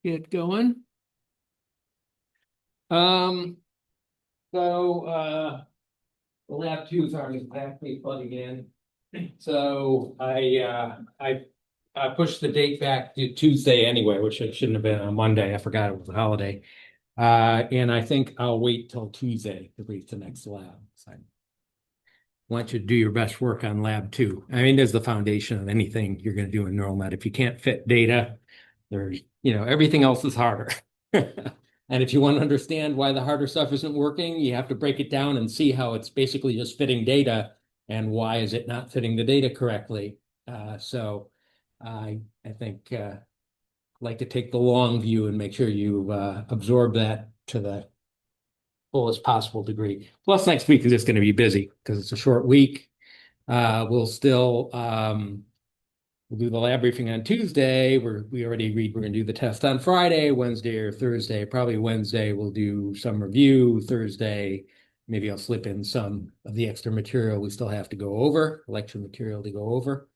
Get going. Um, so the lab two is already exactly plugging in. So I pushed the date back to Tuesday anyway, which it shouldn't have been on Monday. I forgot it was a holiday. And I think I'll wait till Tuesday to reach the next lab. So I want you to do your best work on lab two. I mean, there's the foundation of anything you're going to do in neural net. If you can't fit data, there's, everything else is harder. And if you want to understand why the harder stuff isn't working, you have to break it down and see how it's basically just fitting data and why is it not fitting the data correctly. So I think like to take the long view and make sure you absorb that to the fullest possible degree. Plus, next week is just going to be busy because it's a short week. We'll still we'll do the lab briefing on Tuesday. We already agreed we're going to do the test on Friday, Wednesday, or Thursday. Probably Wednesday we'll do some review. Thursday, maybe I'll slip in some of the extra material we still have to go over, lecture material to go over.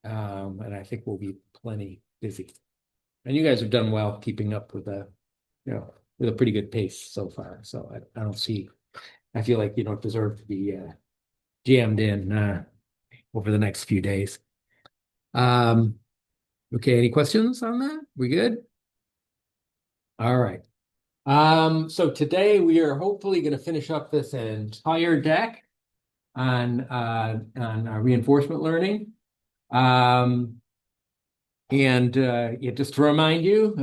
And I think we'll be plenty busy. And you guys have done well keeping up with with a pretty good pace so far. So I don't see, I feel like you don't deserve to be jammed in over the next few days. Okay, any questions on that? We good? All right. So today we are hopefully going to finish up this entire deck on reinforcement learning. And just to remind you,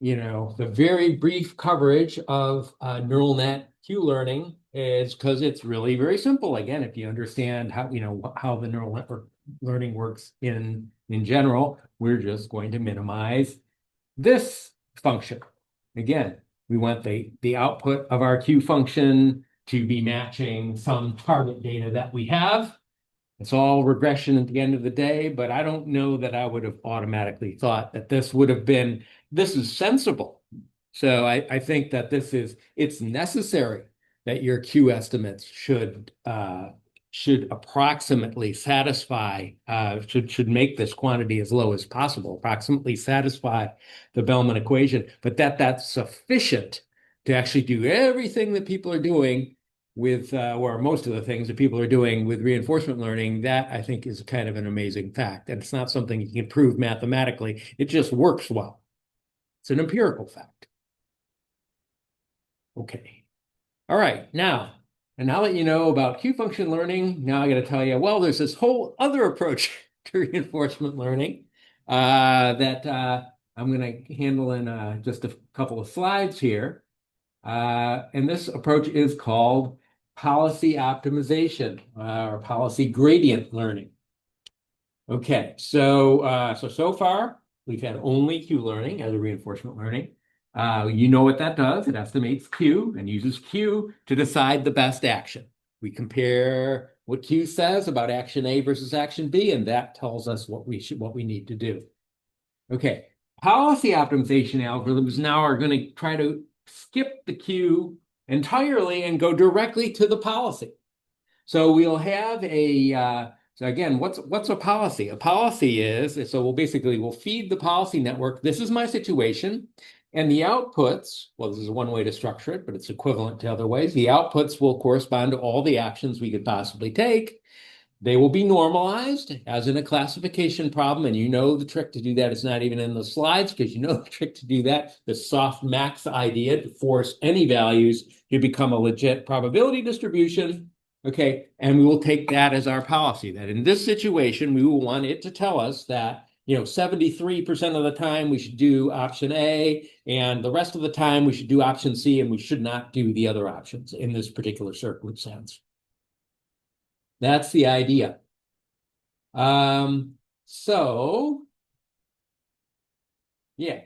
the very brief coverage of neural net Q learning is because it's really very simple. Again, if you understand how the neural network learning works in general, we're just going to minimize this function. Again, we want the output of our Q function to be matching some target data that we have. It's all regression at the end of the day, but I don't know that I would have automatically thought that this is sensible. So I think that it's necessary that your Q estimates should approximately satisfy, should make this quantity as low as possible, approximately satisfy the Bellman equation, but that's sufficient to actually do everything that people are doing with, or most of the things that people are doing with reinforcement learning. That I think is kind of an amazing fact. And it's not something you can prove mathematically. It just works well. It's an empirical fact. Okay. All right. Now that you know about Q function learning, now I got to tell you, well, there's this whole other approach to reinforcement learning that I'm going to handle in just a couple of slides here. And this approach is called policy optimization or policy gradient learning. Okay, so far we've had only Q learning as a reinforcement learning. You know what that does. It estimates Q and uses Q to decide the best action. We compare what Q says about action A versus action B, and that tells us what we need to do. Okay, policy optimization algorithms now are going to try to skip the Q entirely and go directly to the policy. So we'll have so again, what's a policy? A policy is, so we'll feed the policy network. This is my situation. And the outputs, well, this is one way to structure it, but it's equivalent to other ways. The outputs will correspond to all the actions we could possibly take. They will be normalized as in a classification problem. And you know the trick to do that is not even in the slides because you know the trick to do that, the soft max idea to force any values to become a legit probability distribution. Okay, and we will take that as our policy, that in this situation, we will want it to tell us that 73% of the time we should do option A, and the rest of the time we should do option C, and we should not do the other options in this particular circumstance. That's the idea. So yeah.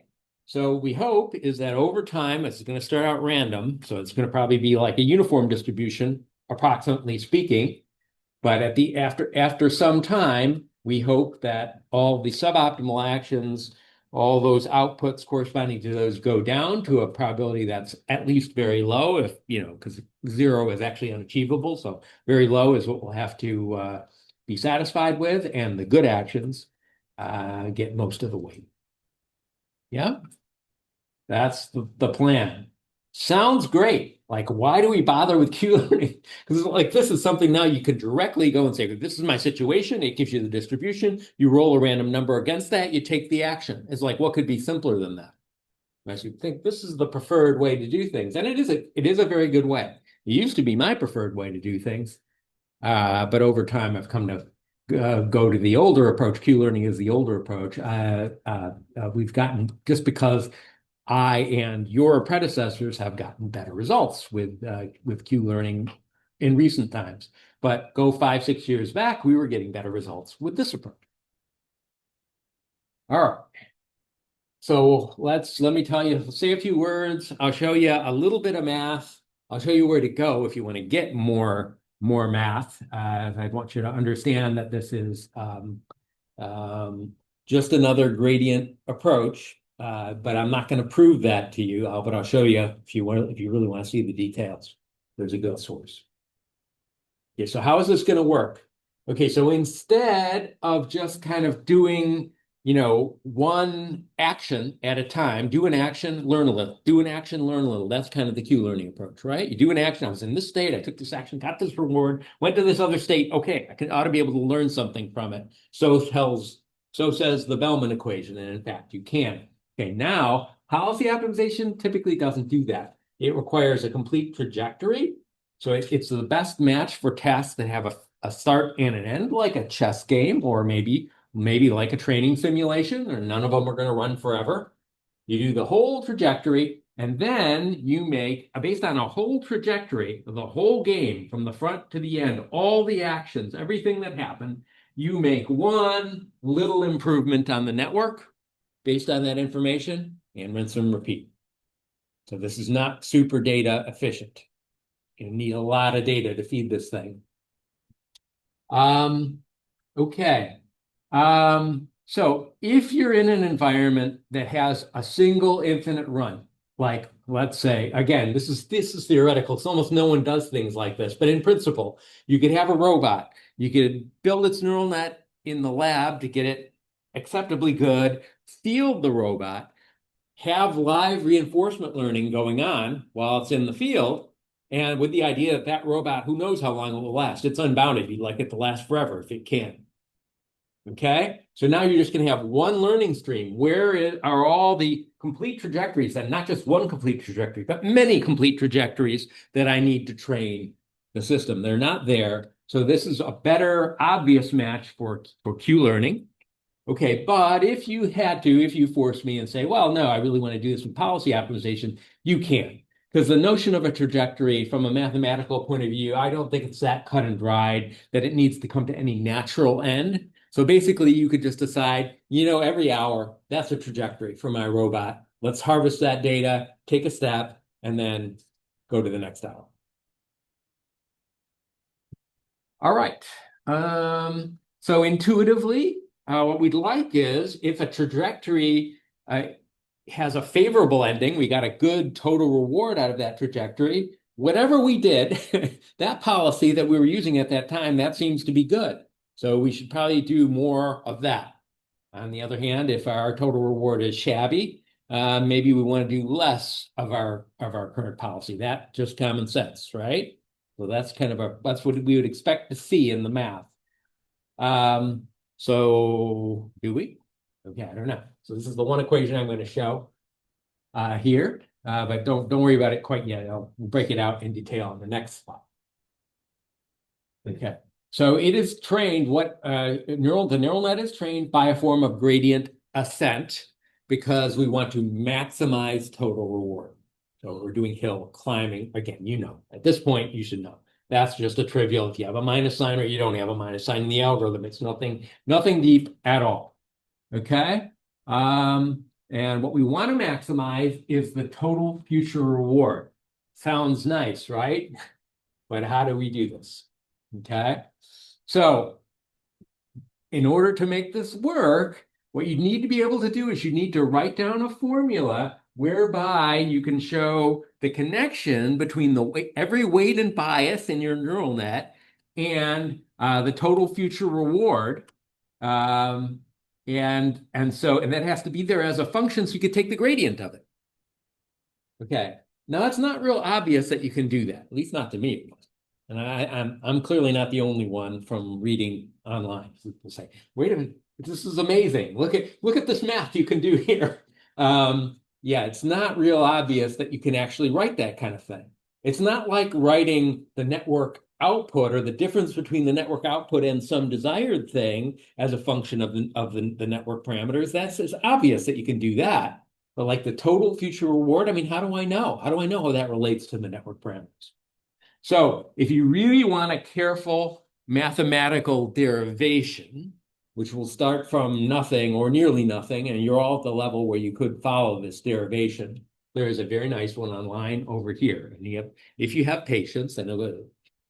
So we hope is that over time, it's going to start out random. So it's going to probably be like a uniform distribution, approximately speaking. But after some time, we hope that all the suboptimal actions, all those outputs corresponding to those go down to a probability that's at least very low, if because 0 is actually unachievable. So very low is what we'll have to be satisfied with, and the good actions get most of the weight. Yeah, that's the plan. Sounds great. Like, why do we bother with Q learning? Because like this is something now you could directly go and say, this is my situation. It gives you the distribution. You roll a random number against that. You take the action. It's like, what could be simpler than that? As you think this is the preferred way to do things, and it is a very good way. It used to be my preferred way to do things, but over time I've come to go to the older approach. Q learning is the older approach. We've gotten just because I and your predecessors have gotten better results with Q learning in recent times. But go 5, 6 years back, we were getting better results with this approach. All right. So let me tell you, say a few words. I'll show you a little bit of math. I'll show you where to go if you want to get more math. I want you to understand that this is just another gradient approach, but I'm not going to prove that to you. But I'll show you if you really want to see the details. There's a good source. Okay, so how is this going to work? Okay, so instead of just kind of doing one action at a time, do an action, learn a little, do an action, learn a little. That's kind of the Q learning approach, right? You do an action. I was in this state. I took this action, got this reward, went to this other state. Okay, ought to be able to learn something from it. So says the Bellman equation. And in fact, you can. Okay, now policy optimization typically doesn't do that. It requires a complete trajectory. So it's the best match for tasks that have a start and an end, like a chess game, or maybe like a training simulation, or none of them are going to run forever. You do the whole trajectory, and then you make, based on a whole trajectory of the whole game from the front to the end, all the actions, everything that happened, you make one little improvement on the network based on that information, and rinse and repeat. So this is not super data efficient. You need a lot of data to feed this thing. Okay. So if you're in an environment that has a single infinite run, like let's say, again, this is theoretical. It's almost no one does things like this, but in principle, you could have a robot. You could build its neural net in the lab to get it acceptably good, field the robot, have live reinforcement learning going on while it's in the field, and with the idea that that robot, who knows how long it will last? It's unbounded. You'd like it to last forever if it can. Okay, so now you're just going to have one learning stream. Where are all the complete trajectories, and not just one complete trajectory, but many complete trajectories that I need to train the system? They're not there. So this is a better obvious match for Q learning. Okay, but if you force me and say, well, no, I really want to do this with policy optimization, you can. Because the notion of a trajectory from a mathematical point of view, I don't think it's that cut and dried that it needs to come to any natural end. So basically, you could just decide, every hour, that's a trajectory for my robot. Let's harvest that data, take a step, and then go to the next hour. All right. So intuitively, what we'd like is if a trajectory has a favorable ending, we got a good total reward out of that trajectory. Whatever we did, that policy that we were using at that time, that seems to be good. So we should probably do more of that. On the other hand, if our total reward is shabby, maybe we want to do less of our current policy. That's just common sense, right? So that's that's what we would expect to see in the math. So do we? Okay, I don't know. So this is the one equation I'm going to show here, but don't worry about it quite yet. I'll break it out in detail on the next slide. Okay, so it is trained. The neural net is trained by a form of gradient ascent because we want to maximize total reward. So we're doing hill climbing. Again, at this point, you should know. That's just a trivial. If you have a minus sign or you don't have a minus sign in the algorithm, it's nothing deep at all. Okay. And what we want to maximize is the total future reward. Sounds nice, right? But how do we do this? Okay. So in order to make this work, what you need to be able to do is you need to write down a formula whereby you can show the connection between every weight and bias in your neural net and the total future reward. And that has to be there as a function so you could take the gradient of it. Okay. Now it's not real obvious that you can do that, at least not to me. And I'm clearly not the only one from reading online. People say, wait a minute, this is amazing. Look at this math you can do here. Yeah, it's not real obvious that you can actually write that kind of thing. It's not like writing the network output or the difference between the network output and some desired thing as a function of the network parameters. It's obvious that you can do that. But like the total future reward, I mean, how do I know? How do I know how that relates to the network parameters? So if you really want a careful mathematical derivation, which will start from nothing or nearly nothing, and you're all at the level where you could follow this derivation, there is a very nice one online over here. And if you have patience, and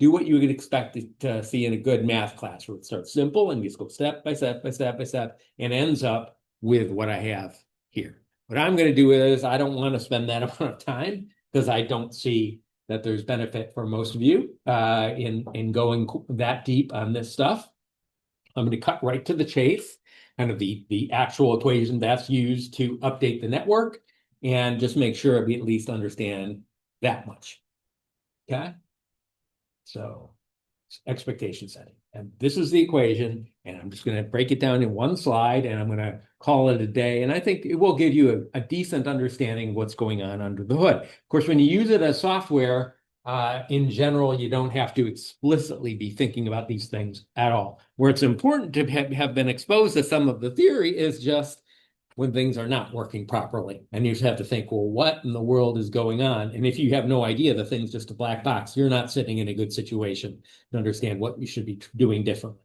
do what you would expect to see in a good math class, where it starts simple and just go step by step by step by step, and ends up with what I have here. What I'm going to do is I don't want to spend that amount of time because I don't see that there's benefit for most of you in going that deep on this stuff. I'm going to cut right to the chase, kind of the actual equation that's used to update the network, and just make sure we at least understand that much. Okay? So expectation setting. And this is the equation, and I'm just going to break it down in one slide, and I'm going to call it a day. And I think it will give you a decent understanding of what's going on under the hood. Of course, when you use it as software, in general, you don't have to explicitly be thinking about these things at all. Where it's important to have been exposed to some of the theory is just when things are not working properly. And you just have to think, well, what in the world is going on? And if you have no idea, the thing's just a black box, you're not sitting in a good situation to understand what you should be doing differently.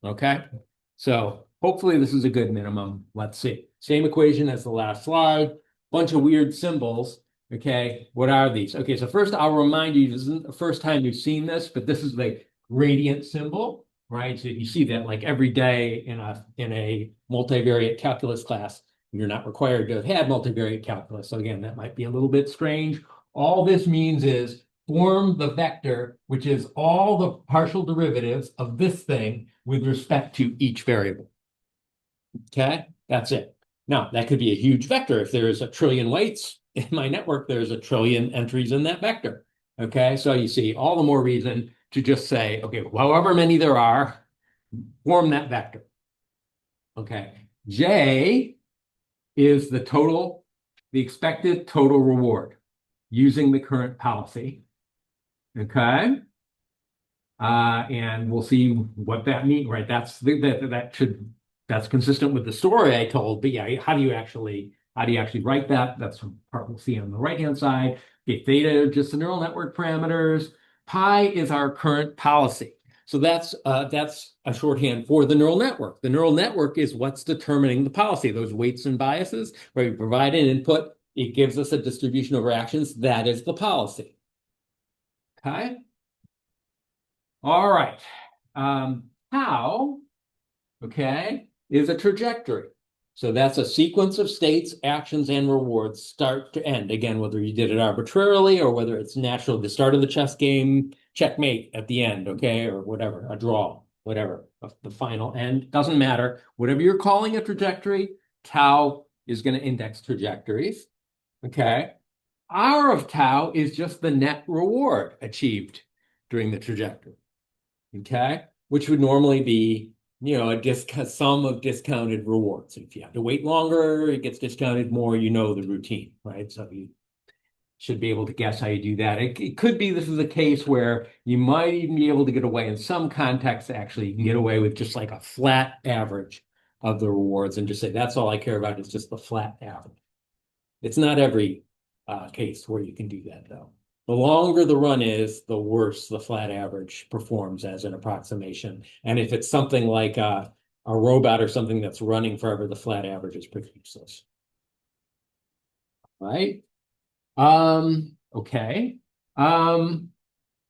Okay? So hopefully this is a good minimum. Let's see. Same equation as the last slide. Bunch of weird symbols. Okay, what are these? Okay, so first I'll remind you, this isn't the first time you've seen this, but this is the gradient symbol, right? So you see that like every day in a multivariate calculus class. You're not required to have had multivariate calculus. So again, that might be a little bit strange. All this means is form the vector, which is all the partial derivatives of this thing with respect to each variable. Okay, that's it. Now, that could be a huge vector. If there's a trillion weights in my network, there's a trillion entries in that vector. Okay, so you see all the more reason to just say, okay, however many there are, form that vector. Okay, J is the expected total reward using the current policy. Okay, and we'll see what that means, right? That's consistent with the story I told. But yeah, how do you actually write that? That's the part we'll see on the right-hand side. Okay, theta, just the neural network parameters. Pi is our current policy. So that's a shorthand for the neural network. The neural network is what's determining the policy, those weights and biases, where you provide an input, it gives us a distribution of reactions. That is the policy. Okay. All right. Tau, okay, is a trajectory. So that's a sequence of states, actions, and rewards, start to end. Again, whether you did it arbitrarily or whether it's natural, the start of the chess game, checkmate at the end, okay, or whatever, a draw, whatever, the final end, doesn't matter. Whatever you're calling a trajectory, tau is going to index trajectories, okay? R of tau is just the net reward achieved during the trajectory, okay? Which would normally be, a sum of discounted rewards. If you have to wait longer, it gets discounted more, the routine, right? So you should be able to guess how you do that. It could be this is a case where you might even be able to get away in some contexts, actually, you can get away with just like a flat average of the rewards and just say, that's all I care about is just the flat average. It's not every case where you can do that, though. The longer the run is, the worse the flat average performs as an approximation. And if it's something like a robot or something that's running forever, the flat average is pretty useless. Right? Okay.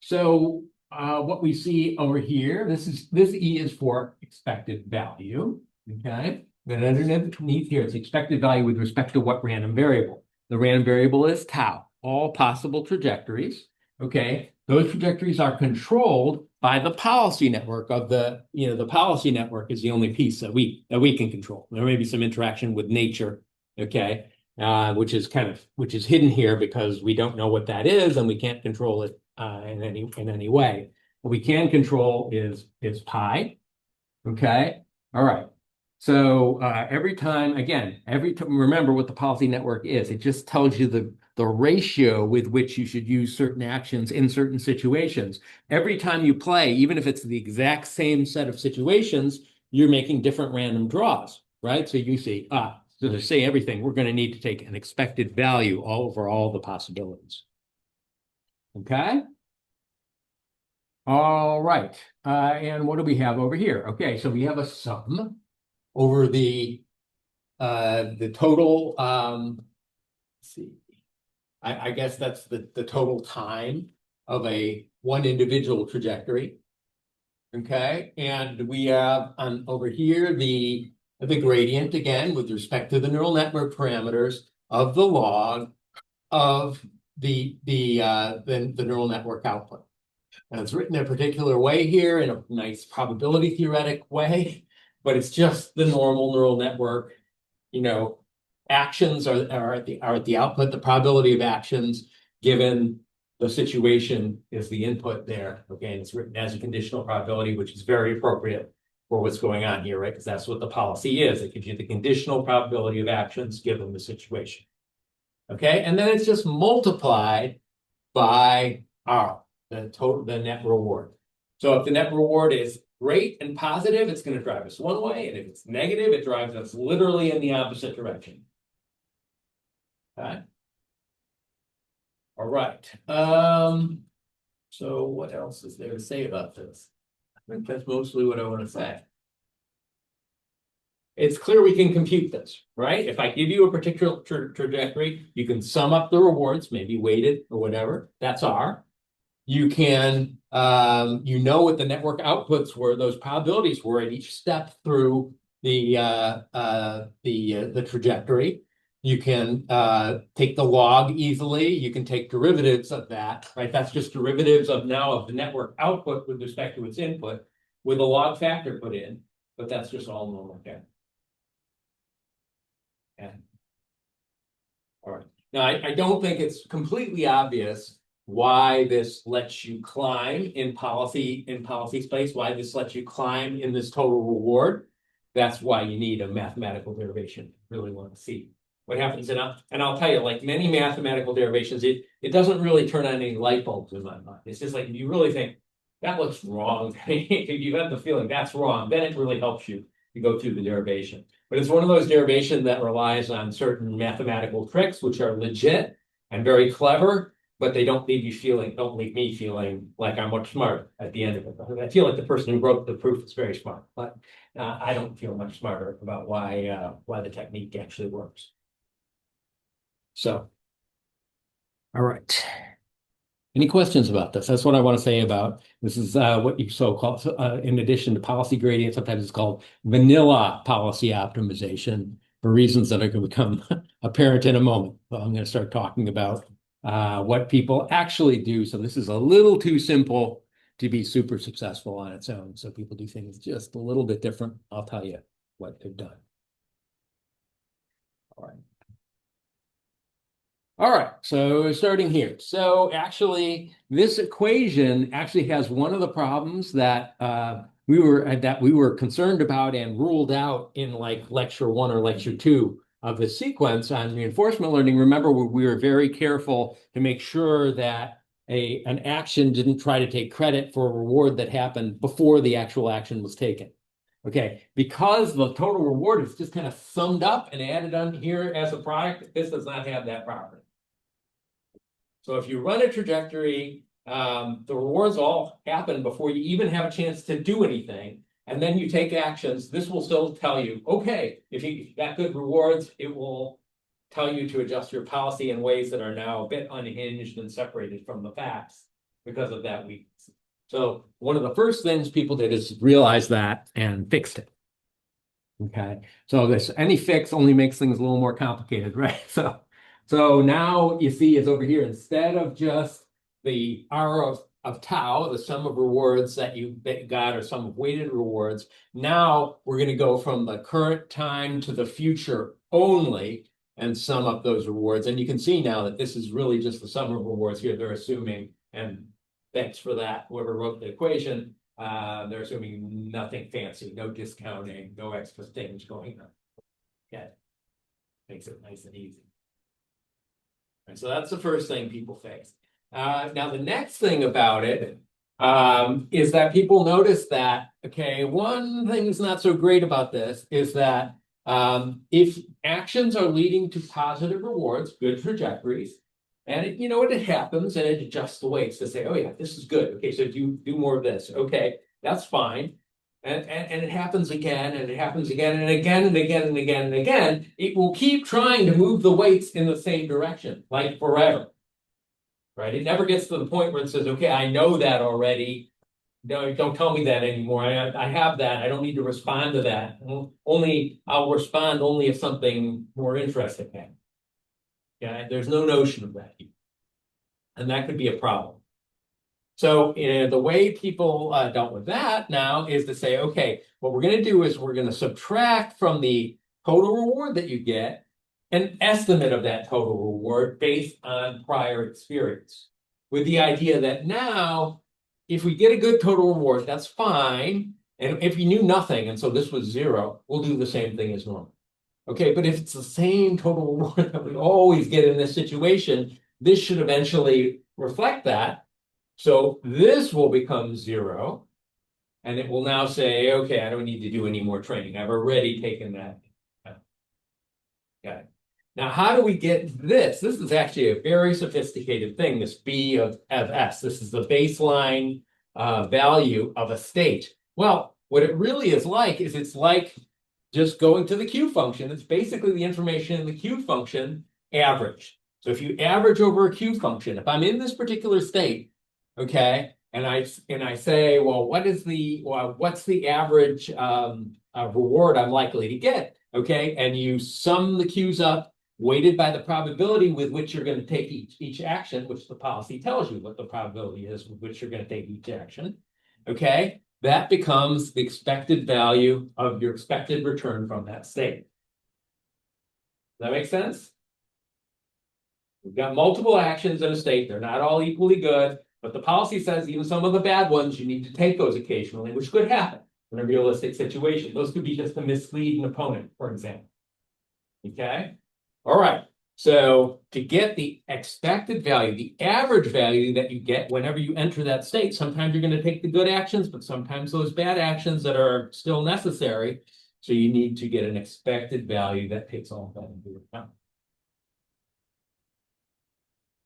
So what we see over here, this E is for expected value. Okay. Then underneath here, it's expected value with respect to what random variable? The random variable is tau, all possible trajectories. Okay, those trajectories are controlled by the policy network of the policy network is the only piece that we can control. There may be some interaction with nature, okay, which is hidden here because we don't know what that is and we can't control it in any way. What we can control is pi. Okay. All right. So every time, again, remember what the policy network is. It just tells you the ratio with which you should use certain actions in certain situations. Every time you play, even if it's the exact same set of situations, you're making different random draws, right? So you see, so to say everything, we're going to need to take an expected value over all the possibilities. Okay. All right. And what do we have over here? Okay, so we have a sum over the total let's see. I guess that's the total time of a one individual trajectory. Okay, and we have over here the gradient again with respect to the neural network parameters of the log of the neural network output. And it's written a particular way here in a nice probability theoretic way, but it's just the normal neural network. Actions are at the output. The probability of actions given the situation is the input there. Okay, and it's written as a conditional probability, which is very appropriate for what's going on here, right? Because that's what the policy is. It gives you the conditional probability of actions given the situation. Okay, and then it's just multiplied by R, the net reward. So if the net reward is great and positive, it's going to drive us one way, and if it's negative, it drives us literally in the opposite direction. Okay. All right. So what else is there to say about this? I think that's mostly what I want to say. It's clear we can compute this, right? If I give you a particular trajectory, you can sum up the rewards, maybe weighted or whatever. That's R. You can, what the network outputs were, those probabilities were at each step through the trajectory. You can take the log easily. You can take derivatives of that, right? That's just derivatives of the network output with respect to its input with a log factor put in, but that's just all normal. Okay. Yeah. All right. Now, I don't think it's completely obvious why this lets you climb in policy space, why this lets you climb in this total reward. That's why you need a mathematical derivation. Really want to see what happens. And I'll tell you, like many mathematical derivations, it doesn't really turn on any light bulbs in my mind. It's just like if you really think that looks wrong, if you have the feeling that's wrong, then it really helps you to go through the derivation. But it's one of those derivations that relies on certain mathematical tricks, which are legit and very clever, but they don't leave me feeling like I'm much smarter at the end of it. I feel like the person who wrote the proof is very smart, but I don't feel much smarter about why the technique actually works. So, all right. Any questions about this? That's what I want to say about this is what you so-call, in addition to policy gradient, sometimes it's called vanilla policy optimization for reasons that are going to become apparent in a moment. So I'm going to start talking about what people actually do. So this is a little too simple to be super successful on its own. So people do things just a little bit different. I'll tell you what they've done. All right. All right, so starting here. So actually, this equation actually has one of the problems that we were concerned about and ruled out in like lecture 1 or lecture 2 of the sequence on reinforcement learning. Remember, we were very careful to make sure that an action didn't try to take credit for a reward that happened before the actual action was taken. Okay, because the total reward is just kind of summed up and added on here as a product, this does not have that property. So if you run a trajectory, the rewards all happen before you even have a chance to do anything. And then you take actions. This will still tell you, okay, if you got good rewards, it will tell you to adjust your policy in ways that are now a bit unhinged and separated from the facts because of that weakness. So one of the first things people did is realize that and fixed it. Okay, so any fix only makes things a little more complicated, right? So now you see it's over here. Instead of just the R of tau, the sum of rewards that you got, or sum of weighted rewards. Now we're going to go from the current time to the future only and sum up those rewards. And you can see now that this is really just the sum of rewards here. They're assuming, and thanks for that, whoever wrote the equation, they're assuming nothing fancy, no discounting, no extra things going on. Yeah, makes it nice and easy. And so that's the first thing people face. Now, the next thing about it is that people notice that, okay, one thing that's not so great about this is that if actions are leading to positive rewards, good trajectories, and it happens and it adjusts the weights to say, oh yeah, this is good. Okay, so do more of this. Okay, that's fine. And it happens again, and it happens again, and again, and again, and again, and again. It will keep trying to move the weights in the same direction, like forever. Right? It never gets to the point where it says, okay, I know that already. No, don't tell me that anymore. I have that. I don't need to respond to that. I'll respond only if something more interesting happens. Yeah, there's no notion of that. And that could be a problem. So the way people dealt with that now is to say, okay, what we're going to do is we're going to subtract from the total reward that you get an estimate of that total reward based on prior experience, with the idea that now, if we get a good total reward, that's fine. And if you knew nothing, and so this was 0, we'll do the same thing as normal. Okay, but if it's the same total reward that we always get in this situation, this should eventually reflect that. So this will become 0. And it will now say, okay, I don't need to do any more training. I've already taken that. Okay. Now, how do we get this? This is actually a very sophisticated thing, this B of S. This is the baseline value of a state. Well, what it really is like is it's like just going to the Q function. It's basically the information in the Q function averaged. So if you average over a Q function, if I'm in this particular state, okay, and I say, well, what's the average reward I'm likely to get? Okay, and you sum the Q's up, weighted by the probability with which you're going to take each action, which the policy tells you what the probability is with which you're going to take each action. Okay, that becomes the expected value of your expected return from that state. Does that make sense? We've got multiple actions in a state. They're not all equally good, but the policy says even some of the bad ones, you need to take those occasionally, which could happen in a realistic situation. Those could be just to mislead an opponent, for example. Okay? All right. So to get the expected value, the average value that you get whenever you enter that state, sometimes you're going to take the good actions, but sometimes those bad actions that are still necessary. So you need to get an expected value that takes all that into account.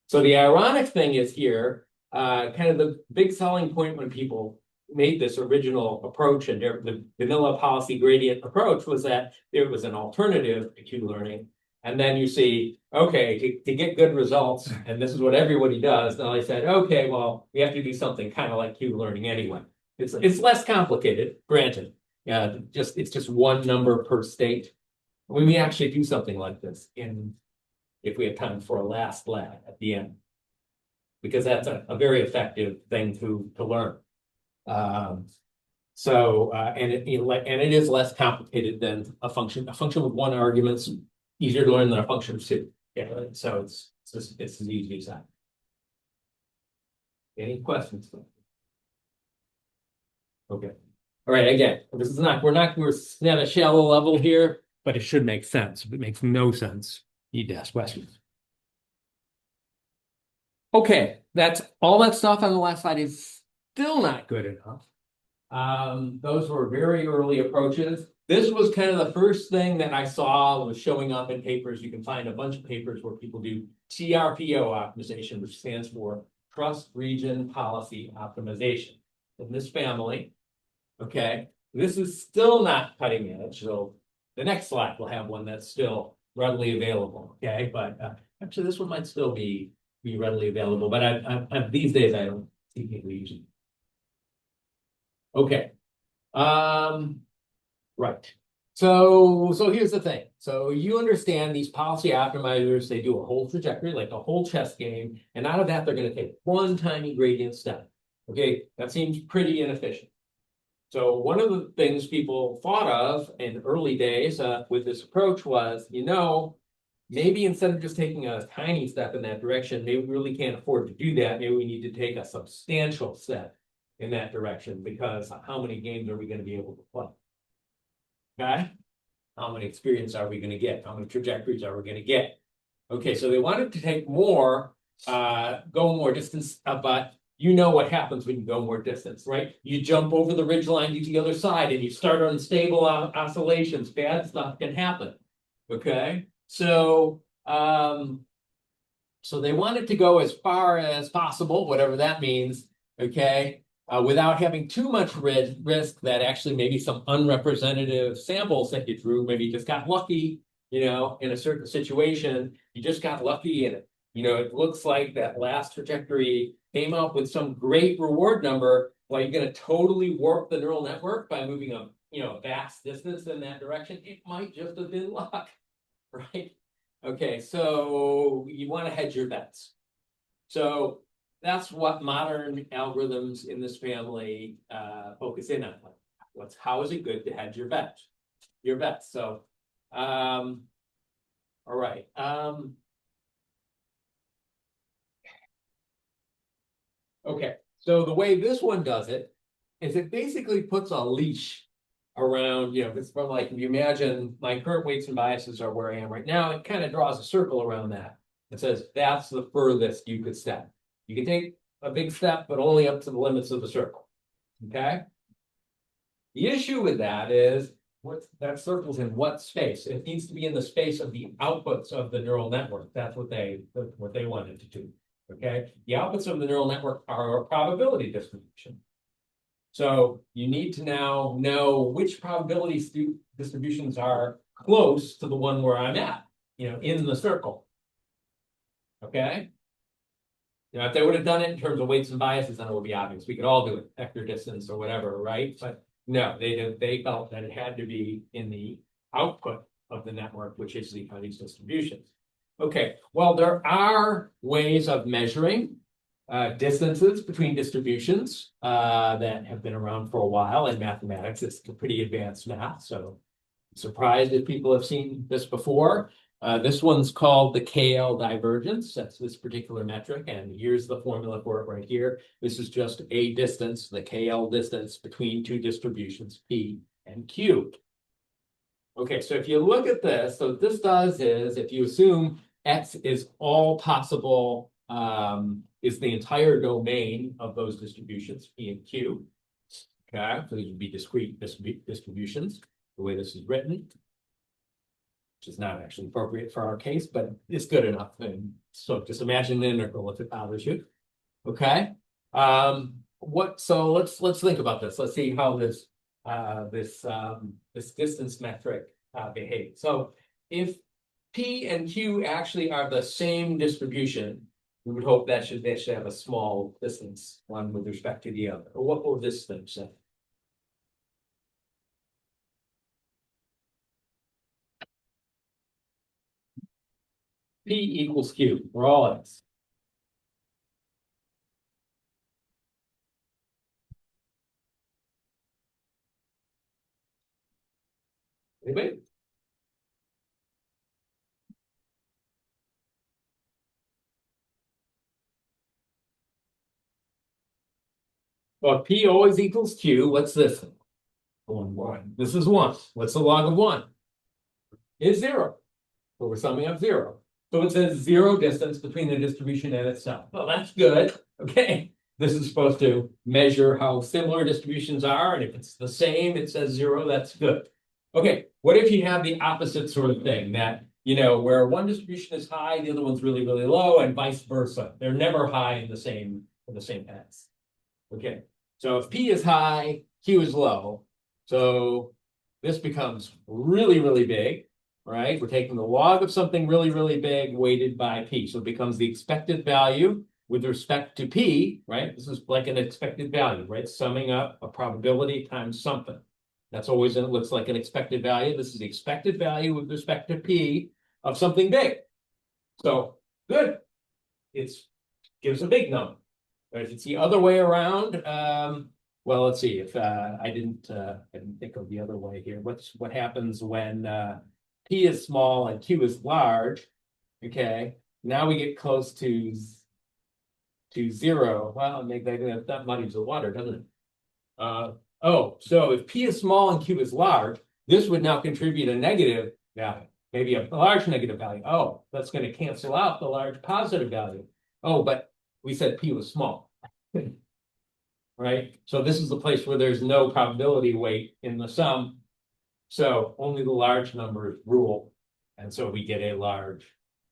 So the ironic thing is here, kind of the big selling point when people made this original approach and the vanilla policy gradient approach was that there was an alternative to Q learning. And then you see, okay, to get good results, and this is what everybody does. Now they said, okay, well, we have to do something kind of like Q learning anyway. It's less complicated, granted. Yeah, it's just one number per state. We may actually do something like this if we have time for a last lab at the end, because that's a very effective thing to learn. And it is less complicated than a function. A function with one argument's easier to learn than a function of 2. Yeah, so it's as easy as that. Any questions? Okay. All right. Again, this is we're at a shallow level here, but it should make sense. If it makes no sense, you need to ask questions. Okay, that's all that stuff on the last slide is still not good enough. Those were very early approaches. This was kind of the first thing that I saw was showing up in papers. You can find a bunch of papers where people do TRPO optimization, which stands for Trust Region Policy Optimization. In this family, okay, this is still not cutting edge. So the next slide will have one that's still readily available. Okay, but actually this one might still be readily available. But these days I don't see people using it. Okay. Right. So here's the thing. So you understand these policy optimizers, they do a whole trajectory, like a whole chess game, and out of that, they're going to take one tiny gradient step. Okay, that seems pretty inefficient. So one of the things people thought of in early days with this approach was, maybe instead of just taking a tiny step in that direction, maybe we really can't afford to do that. Maybe we need to take a substantial step in that direction because how many games are we going to be able to play? Okay. How many experience are we going to get? How many trajectories are we going to get? Okay, so they wanted to take more, go more distance, but you know what happens when you go more distance, right? You jump over the ridge line to the other side and you start unstable oscillations. Bad stuff can happen. Okay, so they wanted to go as far as possible, whatever that means. Okay, without having too much risk that actually maybe some unrepresentative samples that you drew, maybe you just got lucky, in a certain situation, you just got lucky and it looks like that last trajectory came up with some great reward number. Well, you're going to totally warp the neural network by moving a vast distance in that direction. It might just have been luck, right? Okay, so you want to hedge your bets. So that's what modern algorithms in this family focus in on. How is it good to hedge your bets? So, all right. Okay. So the way this one does it is it basically puts a leash around, it's from like, if you imagine my current weights and biases are where I am right now, it kind of draws a circle around that. It says that's the furthest you could step. You can take a big step, but only up to the limits of the circle. Okay. The issue with that is that circle's in what space? It needs to be in the space of the outputs of the neural network. That's what they wanted to do. Okay. The outputs of the neural network are a probability distribution. So you need to now know which probability distributions are close to the one where I'm at, in the circle. Okay. If they would have done it in terms of weights and biases, then it would be obvious. We could all do it, vector distance or whatever, right? But no, they felt that it had to be in the output of the network, which is these distributions. Okay, well, there are ways of measuring distances between distributions that have been around for a while in mathematics. It's pretty advanced math, so I'm surprised if people have seen this before. This one's called the KL divergence. That's this particular metric. And here's the formula for it right here. This is just a distance, the KL distance between two distributions, P and Q. Okay, so if you look at this, so what this does is if you assume X is all possible, is the entire domain of those distributions, P and Q. Okay, so these would be discrete distributions, the way this is written, which is not actually appropriate for our case, but it's good enough. And so just imagine an integral if it bothers you. Okay. So let's think about this. Let's see how this distance metric behaves. So if P and Q actually are the same distribution, we would hope they should have a small distance one with respect to the other. Or what will this thing say? P equals Q for all X. Anybody? Well, P always equals Q. What's this? 1. This is 1. What's the log of 1? Is 0. So we're summing up 0. So it says 0 distance between the distribution and itself. Well, that's good. Okay. This is supposed to measure how similar distributions are. And if it's the same, it says 0. That's good. Okay. What if you have the opposite sort of thing that, where one distribution is high, the other one's really, really low, and vice versa. They're never high in the same X. Okay. So if P is high, Q is low. So this becomes really, really big, right? We're taking the log of something really, really big weighted by P. So it becomes the expected value with respect to P, right? This is like an expected value, right? Summing up a probability times something. That's always, it looks like an expected value. This is the expected value with respect to P of something big. So good. It's gives a big number. But if it's the other way around, well, let's see. If I didn't think of the other way here. What happens when P is small and Q is large? Okay, now we get close to zero. Well, that muddies the water, doesn't it? Oh, so if P is small and Q is large, this would now contribute a negative value, maybe a large negative value. Oh, that's going to cancel out the large positive value. Oh, but we said P was small, right? So this is the place where there's no probability weight in the sum. So only the large numbers rule. And so we get a large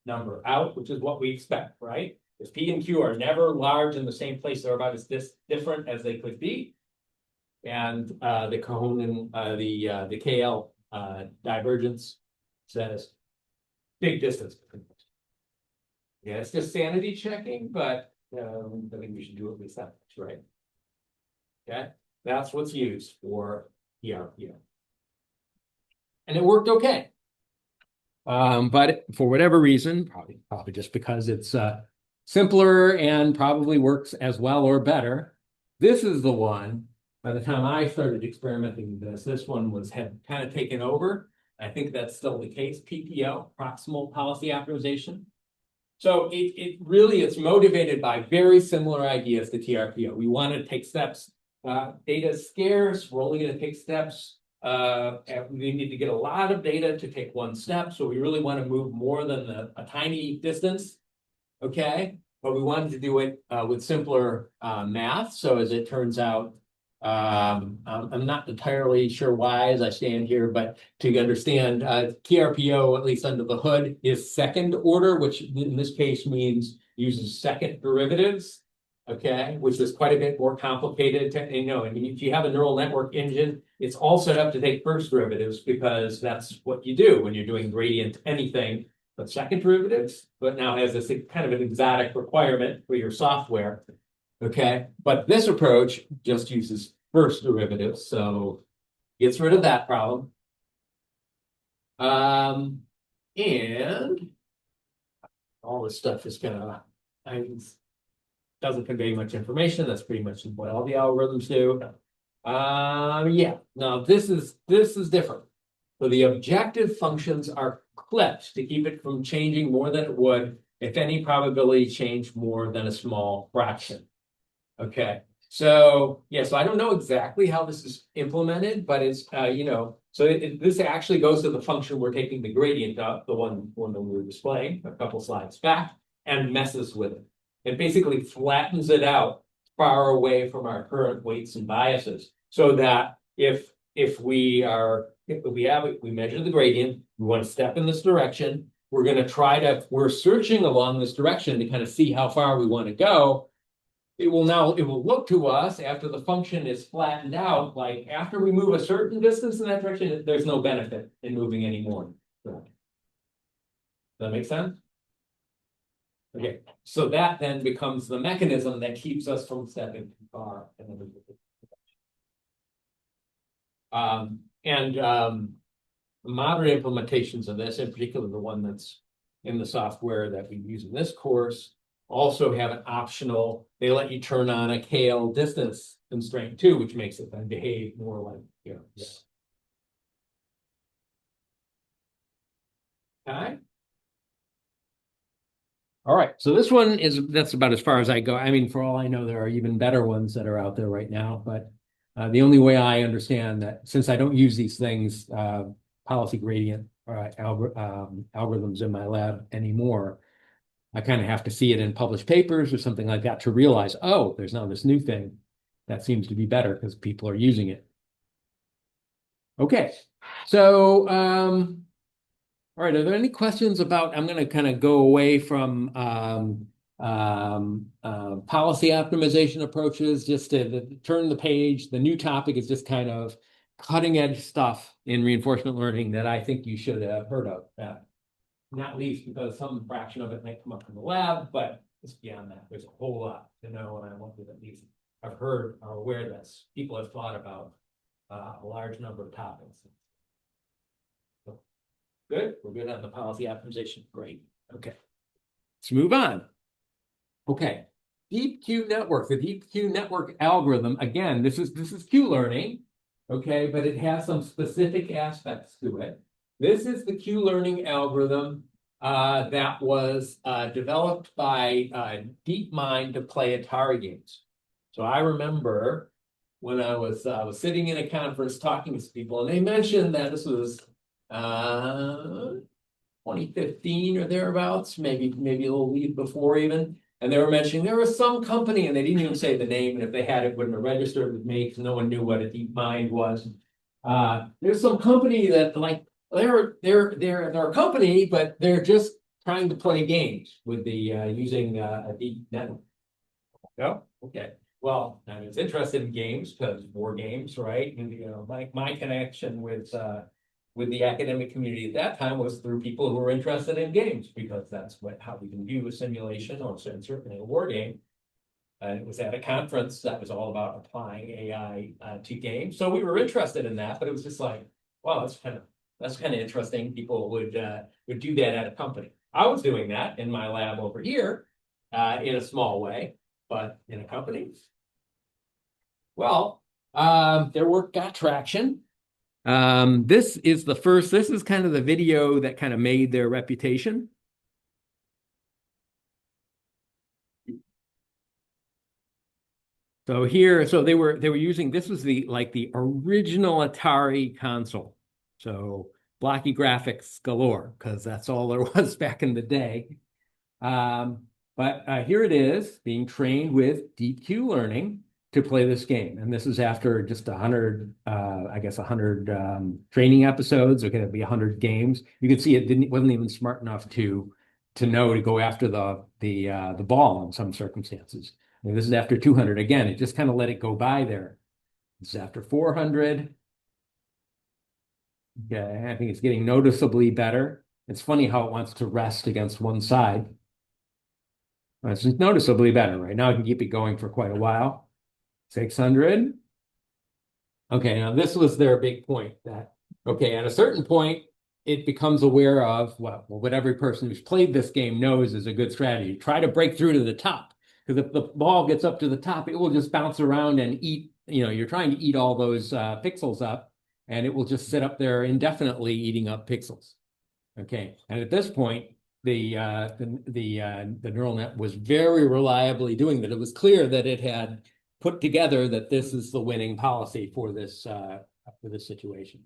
number out, which is what we expect, right? If P and Q are never large in the same place, they're about as different as they could be. And the Cohen the KL divergence says big distance between them. Yeah, it's just sanity checking, but I think we should do at least that much, right? Okay, that's what's used for PRPO. And it worked okay. But for whatever reason, probably just because it's simpler and probably works as well or better, this is the one. By the time I started experimenting with this one had kind of taken over. I think that's still the case. PPO, proximal policy optimization. So it really is motivated by very similar ideas to TRPO. We want to take steps. Data is scarce. We're only going to take steps. We need to get a lot of data to take one step. So we really want to move more than a tiny distance. Okay. But we wanted to do it with simpler math. So as it turns out, I'm not entirely sure why as I stand here, but to understand TRPO, at least under the hood, is second order, which in this case means uses second derivatives, okay, which is quite a bit more complicated. And if you have a neural network engine, it's all set up to take first derivatives because that's what you do when you're doing gradient anything. But second derivatives, but now has this kind of an exotic requirement for your software. Okay, but this approach just uses first derivatives, so gets rid of that problem. And all this stuff is doesn't convey much information. That's pretty much what all the algorithms do. Yeah, now this is different. So the objective functions are clipped to keep it from changing more than it would if any probability changed more than a small fraction. Okay, so yeah, so I don't know exactly how this is implemented, but it's so this actually goes to the function we're taking the gradient of, the one that we were displaying a couple slides back, and messes with it. It basically flattens it out far away from our current weights and biases, so that if we measure the gradient, we want to step in this direction. We're searching along this direction to kind of see how far we want to go. It will look to us after the function is flattened out, like after we move a certain distance in that direction, there's no benefit in moving anymore. Does that make sense? Okay, so that then becomes the mechanism that keeps us from stepping too far. Modern implementations of this, in particular the one that's in the software that we use in this course, also have an optional, they let you turn on a KL distance constraint too, which makes it then behave more like, yeah. Okay. All right, so this one that's about as far as I go. I mean, for all I know, there are even better ones that are out there right now, but the only way I understand that, since I don't use these things, policy gradient algorithms in my lab anymore, I kind of have to see it in published papers or something like that to realize, oh, there's now this new thing that seems to be better because people are using it. Okay, so all right, are there any questions about, I'm going to kind of go away from policy optimization approaches just to turn the page. The new topic is just kind of cutting edge stuff in reinforcement learning that I think you should have heard of. Not least because some fraction of it might come up in the lab, but it's beyond that. There's a whole lot to know, and I want to at least have heard or aware that people have thought about a large number of topics. Good. We're good on the policy optimization. Great. Okay. Let's move on. Okay. Deep Q network. The Deep Q network algorithm. Again, this is Q learning. Okay, but it has some specific aspects to it. This is the Q learning algorithm that was developed by DeepMind to play Atari games. So I remember when I was sitting in a conference talking to people, and they mentioned that this was 2015 or thereabouts, maybe a little before even. And they were mentioning there was some company, and they didn't even say the name, and if they had it, wouldn't have registered with me because no one knew what a DeepMind was. There's some company that like they're a company, but they're just trying to play games with the using a deep network. Oh, okay. Well, I was interested in games because war games, right? And my connection with the academic community at that time was through people who were interested in games because that's how we can view a simulation or certainly a war game. And it was at a conference that was all about applying AI to games. So we were interested in that, but it was just like, wow, that's kind of interesting. People would do that at a company. I was doing that in my lab over here in a small way, but in a company. Well, their work got traction. This is kind of the video that kind of made their reputation. So they were using, this was the original Atari console. So blocky graphics galore, because that's all there was back in the day. But here it is being trained with deep Q learning to play this game. And this is after just 100, I guess 100 training episodes. Okay, it'll be 100 games. You can see it wasn't even smart enough to know to go after the ball in some circumstances. I mean, this is after 200. Again, it just kind of let it go by there. This is after 400. Okay, I think it's getting noticeably better. It's funny how it wants to rest against one side. It's noticeably better. Right now, I can keep it going for quite a while. 600. Okay, now this was their big point that, okay, at a certain point, it becomes aware of what every person who's played this game knows is a good strategy. Try to break through to the top. Because if the ball gets up to the top, it will just bounce around and eat, you're trying to eat all those pixels up, and it will just sit up there indefinitely eating up pixels. Okay, and at this point, the neural net was very reliably doing that. It was clear that it had put together that this is the winning policy for this situation.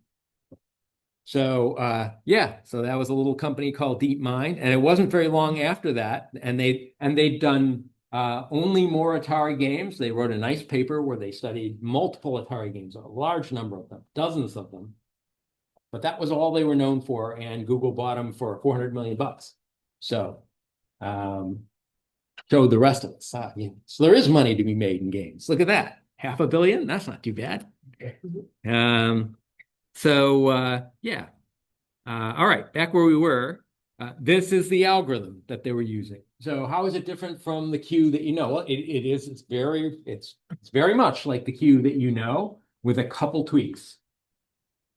So yeah, so that was a little company called DeepMind, and it wasn't very long after that, and they'd done only more Atari games. They wrote a nice paper where they studied multiple Atari games, a large number of them, dozens of them. But that was all they were known for, and Google bought them for $400 million. So showed the rest of us. So there is money to be made in games. Look at that, $500 million. That's not too bad. Yeah. All right, back where we were. This is the algorithm that they were using. So how is it different from the Q that you know? Well, it's very much like the Q that you know, with a couple tweaks.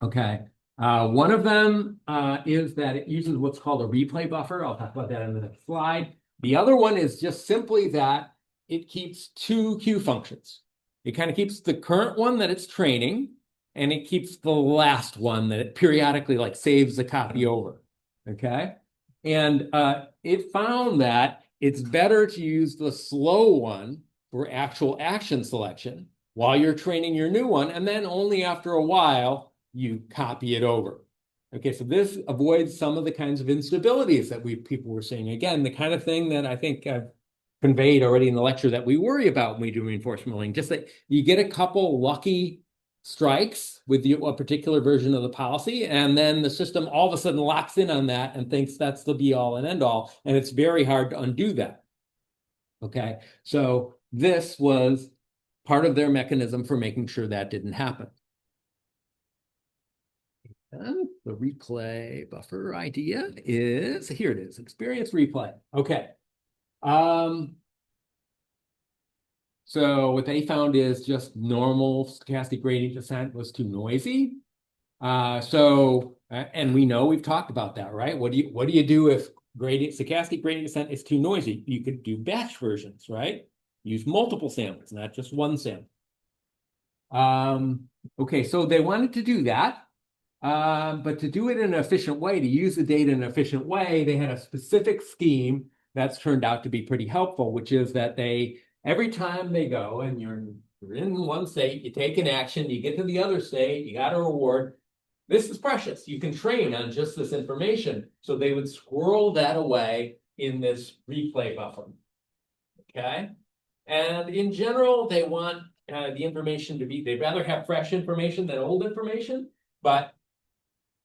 Okay. One of them is that it uses what's called a replay buffer. I'll talk about that in the next slide. The other one is just simply that it keeps two Q functions. It kind of keeps the current one that it's training, and it keeps the last one that it periodically saves the copy over. Okay. And it found that it's better to use the slow one for actual action selection while you're training your new one, and then only after a while you copy it over. Okay, so this avoids some of the kinds of instabilities that people were seeing. Again, the kind of thing that I think I've conveyed already in the lecture that we worry about when we do reinforcement learning, just that you get a couple lucky strikes with a particular version of the policy, and then the system all of a sudden locks in on that and thinks that's the be all and end all, and it's very hard to undo that. Okay, so this was part of their mechanism for making sure that didn't happen. And the replay buffer idea is, here it is, experience replay. Okay. So what they found is just normal stochastic gradient descent was too noisy. And we know we've talked about that, right? What do you do if stochastic gradient descent is too noisy? You could do batch versions, right? Use multiple samples, not just one sample. Okay, so they wanted to do that. But to do it in an efficient way, to use the data in an efficient way, they had a specific scheme that's turned out to be pretty helpful, which is that every time they go and you're in one state, you take an action, you get to the other state, you got a reward. This is precious. You can train on just this information. So they would squirrel that away in this replay buffer. Okay. And in general, they want the information they'd rather have fresh information than old information, but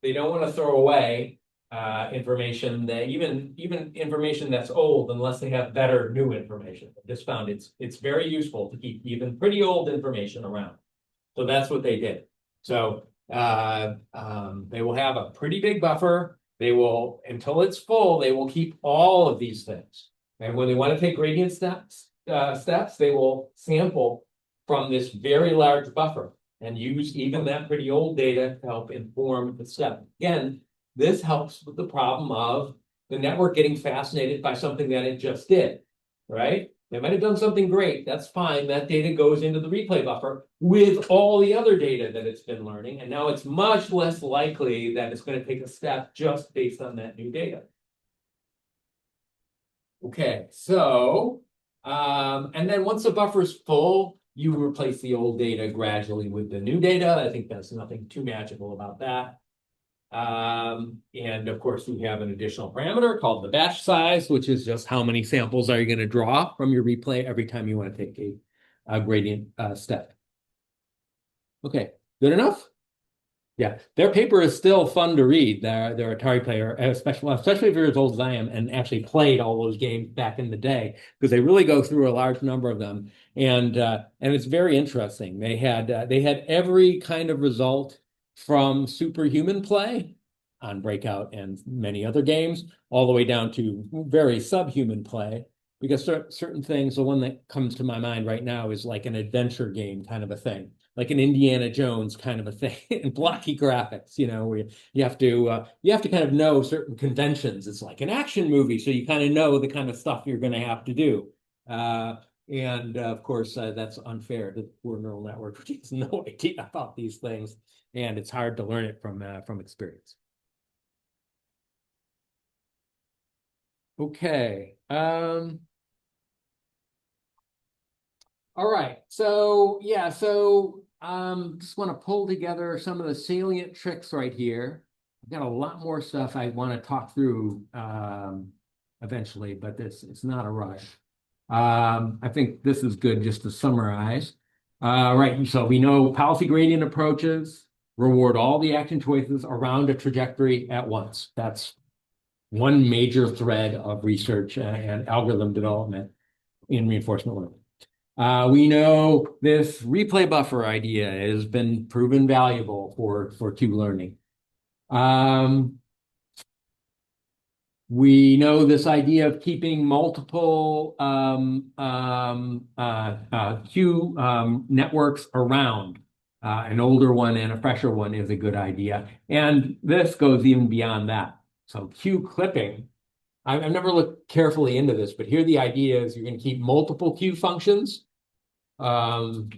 they don't want to throw away information that even information that's old unless they have better new information. I just found it's very useful to keep even pretty old information around. So that's what they did. So they will have a pretty big buffer. They will, until it's full, they will keep all of these things. And when they want to take gradient steps, they will sample from this very large buffer and use even that pretty old data to help inform the step. Again, this helps with the problem of the network getting fascinated by something that it just did, right? They might have done something great. That's fine. That data goes into the replay buffer with all the other data that it's been learning. And now it's much less likely that it's going to take a step just based on that new data. Okay, so, and then once the buffer's full, you replace the old data gradually with the new data. I think there's nothing too magical about that. And of course, we have an additional parameter called the batch size, which is just how many samples are you going to draw from your replay every time you want to take a gradient step. Okay, good enough? Yeah, their paper is still fun to read. Their Atari player, especially if you're as old as I am and actually played all those games back in the day, because they really go through a large number of them, and it's very interesting. They had every kind of result from superhuman play on Breakout and many other games, all the way down to very subhuman play. Because certain things, the one that comes to my mind right now is like an adventure game kind of a thing, like an Indiana Jones kind of a thing, and blocky graphics, where you have to kind of know certain conventions. It's like an action movie, so you kind of know the kind of stuff you're going to have to do. And of course, that's unfair to the poor neural network, which has no idea about these things, and it's hard to learn it from experience. Okay. All right. So yeah, just want to pull together some of the salient tricks right here. I've got a lot more stuff I want to talk through eventually, but it's not a rush. I think this is good just to summarize. Right. So we know policy gradient approaches reward all the action choices around a trajectory at once. That's one major thread of research and algorithm development in reinforcement learning. We know this replay buffer idea has been proven valuable for Q learning. We know this idea of keeping multiple Q networks around, an older one and a fresher one is a good idea. And this goes even beyond that. So Q clipping, I've never looked carefully into this, but here the idea is you're going to keep multiple Q functions, and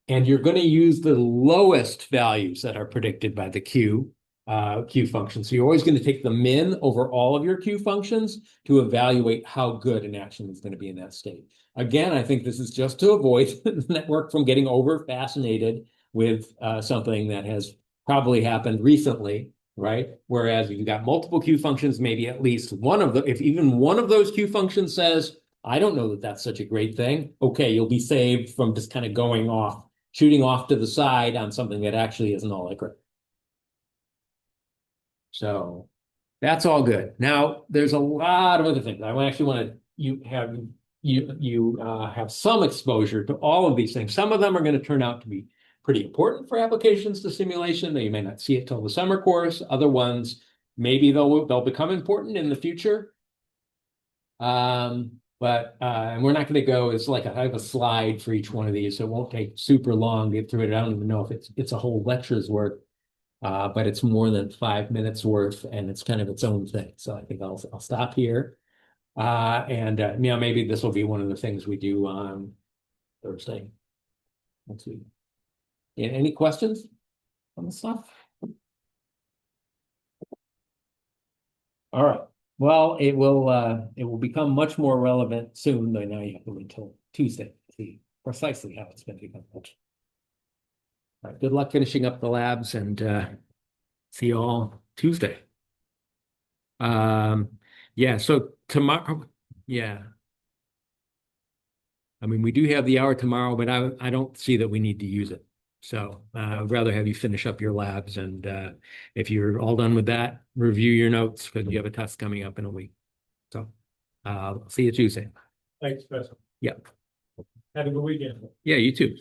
you're going to use the lowest values that are predicted by the Q function. So you're always going to take the min over all of your Q functions to evaluate how good an action is going to be in that state. Again, I think this is just to avoid the network from getting over fascinated with something that has probably happened recently, right? Whereas if you've got multiple Q functions, maybe at least if even one of those Q functions says, I don't know that that's such a great thing, okay, you'll be saved from just kind of shooting off to the side on something that actually isn't all that great. So that's all good. Now, there's a lot of other things. I actually want to have some exposure to all of these things. Some of them are going to turn out to be pretty important for applications to simulation. You may not see it till the summer course. Other ones, maybe they'll become important in the future. But and we're not going to go. It's like I have a slide for each one of these, so it won't take super long to get through it. I don't even know if it's a whole lecture's worth, but it's more than 5 minutes worth, and it's kind of its own thing. So I think I'll stop here. And maybe this will be one of the things we do on Thursday next week. Any questions on the stuff? All right. Well, it will become much more relevant soon, though now you have to wait until Tuesday to see precisely how it's going to become. All right, good luck finishing up the labs and see you all Tuesday. Yeah, so tomorrow, yeah. I mean, we do have the hour tomorrow, but I don't see that we need to use it. So I'd rather have you finish up your labs, and if you're all done with that, review your notes because you have a test coming up in a week. So see you Tuesday. Thanks, Professor. Yeah. Have a good weekend. Yeah, you too.